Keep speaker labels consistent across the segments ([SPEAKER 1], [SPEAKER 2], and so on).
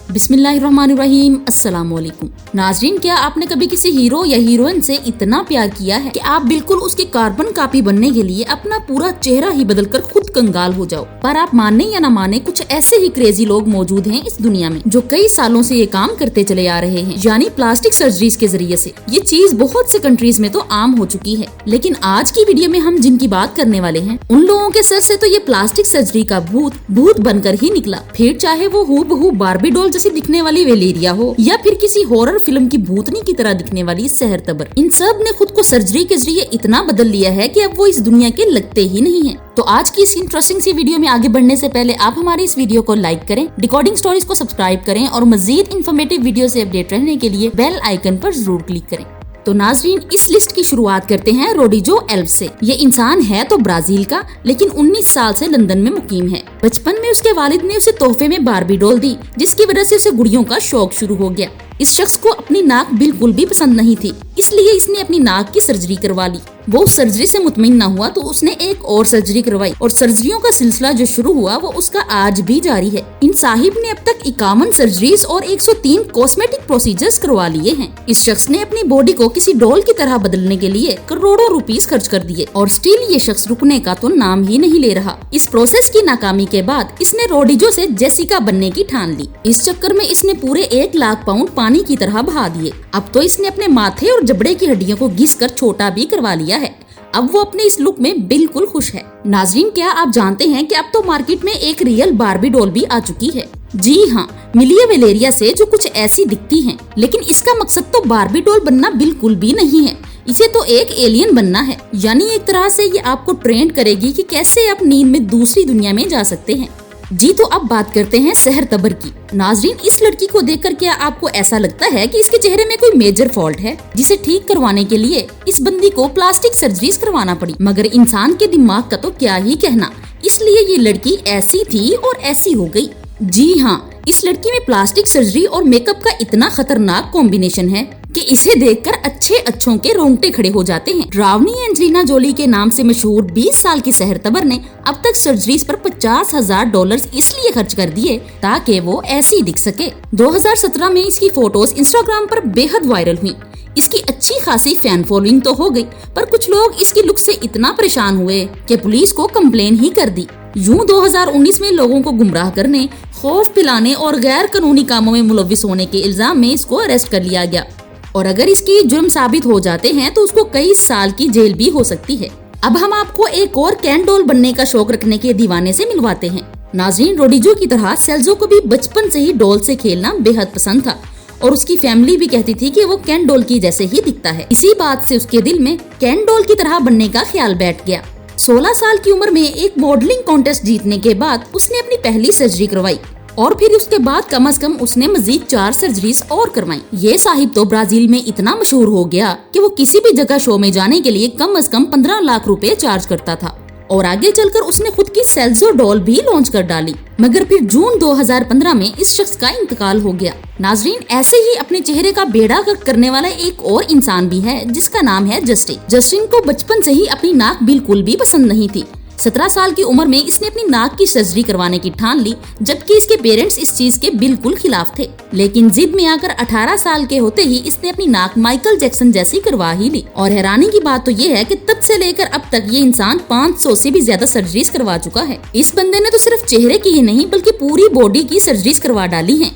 [SPEAKER 1] बिस्मिल्लाहिर्रहमानिर्रहीम, अस्सलाम वालेकुम। नाजरीन, क्या आपने कभी किसी हीरो या हीरोइन से इतना प्यार किया है कि आप बिल्कुल उसके कार्बन कॉपी बनने के लिए अपना पूरा चेहरा ही बदलकर खुद कंगाल हो जाओ। पर आप माने या ना माने, कुछ ऐसे ही क्रेजी लोग मौजूद हैं इस दुनिया में जो कई सालों से ये काम करते चले आ रहे हैं, यानी प्लास्टिक सर्जरीज के जरिए से। ये चीज बहुत से कंट्रीज में तो आम हो चुकी है, लेकिन आज की वीडियो में हम जिनकी बात करने वाले हैं उन लोगों के सर से तो ये प्लास्टिक सर्जरी का भूत बनकर ही निकला। फिर चाहे वो हूबहू बार्बी डॉल जैसी दिखने वाली वेलेरिया हो या फिर किसी हॉरर फिल्म की भूतनी की तरह दिखने वाली सहर तबर, इन सब ने खुद को सर्जरी के जरिए इतना बदल लिया है कि अब वो इस दुनिया के लगते ही नहीं है। तो आज की इस इंटरेस्टिंग सी वीडियो में आगे बढ़ने से पहले आप हमारी इस वीडियो को लाइक करें, रिकॉर्डिंग स्टोरीज को सब्सक्राइब करें और मजीद इन्फॉर्मेटिव वीडियो से अपडेट रहने के लिए बेल आइकन पर जरूर क्लिक करें। तो नाजरीन, इस लिस्ट की शुरुआत करते हैं रोडिजो एल्व से। ये इंसान है तो ब्राजील का, लेकिन 19 साल से लंदन में मुकीम है। बचपन में उसके वालिद ने उसे तोहफे में बार्बी डॉल दी, जिसकी वजह से उसे गुड़ियों का शौक शुरू हो गया। इस शख्स को अपनी नाक बिल्कुल भी पसंद नहीं थी, इसलिए इसने अपनी नाक की सर्जरी करवा ली। वो उस सर्जरी से मुतमिन न हुआ तो उसने एक और सर्जरी करवाई और सर्जरियों का सिलसिला जो शुरू हुआ वो उसका आज भी जारी है। इन साहिब ने अब तक 51 सर्जरीज और 103 कॉस्मेटिक प्रोसीजर्स करवा लिए हैं। इस शख्स ने अपनी बॉडी को किसी डॉल की तरह बदलने के लिए करोड़ों रुपीस खर्च कर दिए और स्टिल ये शख्स रुकने का तो नाम ही नहीं ले रहा। इस प्रोसेस की नाकामी के बाद इसने रोडिजो से जेसिका बनने की ठान ली। इस चक्कर में इसने पूरे 1 लाख पाउंड पानी की तरह बहा दिए। अब तो इसने अपने माथे और जबड़े की हड्डियों को घिस कर छोटा भी करवा लिया है। अब वो अपने इस लुक में बिल्कुल खुश है। नाजरीन, क्या आप जानते हैं कि अब तो मार्केट में एक रियल बार्बी डॉल भी आ चुकी है? जी हाँ, मिलिया वेलेरिया से, जो कुछ ऐसी दिखती है। लेकिन इसका मकसद तो बार्बी डॉल बनना बिल्कुल भी नहीं है, इसे तो एक एलियन बनना है। यानी एक तरह से ये आपको ट्रेंड करेगी कि कैसे आप नींद में दूसरी दुनिया में जा सकते हैं। जी, तो अब बात करते हैं सहर तबर की। नाजरीन, इस लड़की को देखकर क्या आपको ऐसा लगता है कि इसके चेहरे में कोई मेजर फॉल्ट है, जिसे ठीक करवाने के लिए इस बंदी को प्लास्टिक सर्जरीज करवाना पड़ी? मगर इंसान के दिमाग का तो क्या ही कहना, इसलिए ये लड़की ऐसी थी और ऐसी हो गई। जी हाँ, इस लड़की में प्लास्टिक सर्जरी और मेकअप का इतना खतरनाक कॉम्बिनेशन है कि इसे देखकर अच्छों के रोंगटे खड़े हो जाते हैं। ड्रावनी एंजेलिना जोली के नाम से मशहूर 20 साल की सहर तबर ने अब तक सर्जरीज पर $50,000 इसलिए खर्च कर दिए ताकि वो ऐसी दिख सके। 2017 में इसकी फोटोज इंस्टाग्राम पर बेहद वायरल हुई। इसकी अच्छी खासी फैन फॉलोइंग तो हो गई, पर कुछ लोग इसकी लुक से इतना परेशान हुए कि पुलिस को कंप्लेन ही कर दी। यूं 2019 में लोगों को गुमराह करने, खौफ पिलाने और गैर कानूनी कामों में मुलव्विस होने के इल्जाम में इसको अरेस्ट कर लिया गया और अगर इसकी जुर्म साबित हो जाते हैं तो उसको कई साल की जेल भी हो सकती है। अब हम आपको एक और कैन डॉल बनने का शौक रखने के दीवाने से मिलवाते हैं। नाजरीन, रोडिजो की तरह सेल्जो को भी बचपन से ही डॉल से खेलना बेहद पसंद था और उसकी फैमिली भी कहती थी कि वो कैन डॉल की जैसे ही दिखता है। इसी बात से उसके दिल में कैन डॉल की तरह बनने का ख्याल बैठ गया। 16 साल की उम्र में एक मॉडलिंग कॉन्टेस्ट जीतने के बाद उसने अपनी पहली सर्जरी करवाई और फिर उसके बाद कम से कम उसने मजीद 4 सर्जरीज और करवाई। ये साहिब तो ब्राजील में इतना मशहूर हो गया कि वो किसी भी जगह शो में जाने के लिए कम से कम 15 लाख रुपए चार्ज करता था और आगे चलकर उसने खुद की सेल्जो डॉल भी लॉन्च कर डाली। मगर फिर जून 2015 में इस शख्स का इंतकाल हो गया। नाजरीन, ऐसे ही अपने चेहरे का बेड़ा गर्क करने वाला एक और इंसान भी है जिसका नाम है जस्टिन। जस्टिन को बचपन से ही अपनी नाक बिल्कुल भी पसंद नहीं थी। 17 साल की उम्र में इसने अपनी नाक की सर्जरी करवाने की ठान ली, जबकि इसके पेरेंट्स इस चीज के बिल्कुल खिलाफ थे। लेकिन जिद में आकर 18 साल के होते ही इसने अपनी नाक माइकल जैक्सन जैसी करवा ही ली। और हैरानी की बात तो ये है कि तब से लेकर अब तक ये इंसान 500 से भी ज्यादा सर्जरीज करवा चुका है। इस बंदे ने तो सिर्फ चेहरे की ही नहीं बल्कि पूरी बॉडी की सर्जरीज करवा डाली है।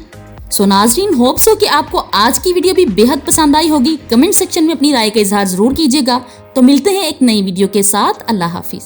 [SPEAKER 1] सो नाजरीन, होप सो कि आपको आज की वीडियो भी बेहद पसंद आई होगी। कमेंट सेक्शन में अपनी राय का इजहार जरूर कीजिएगा। तो मिलते हैं एक नई वीडियो के साथ। अल्लाह हाफिज।